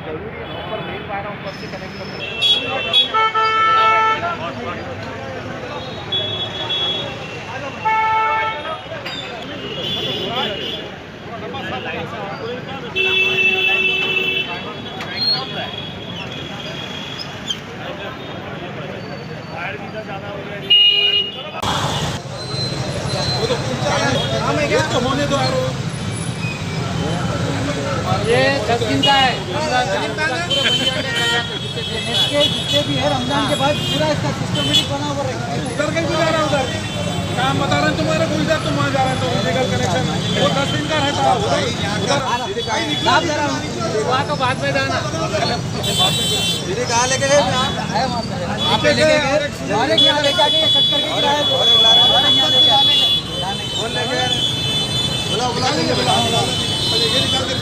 जरूरी है ऊपर मिल पा रहा हूँ ऊपर से कनेक्ट कर होने दो ये 10 दिन का है। जितने भी है रमजान के बाद पूरा इसका सिस्टमेटिक बना हुआ रहेगा। उधर कहीं भी जा रहा है उधर काम बता रहे हैं तुम्हारे को इधर तुम वहाँ जा रहे हैं तो इलीगल कनेक्शन वो 10 दिन का रहता है उधर वहाँ तो बाद में जाना। मेरे कहाँ लेके गए आप पे लेके गए वाले यहाँ लेके आके कट करके गिराया वाले यहाँ लेके आने कौन लेके बुला बुला ये निकाल के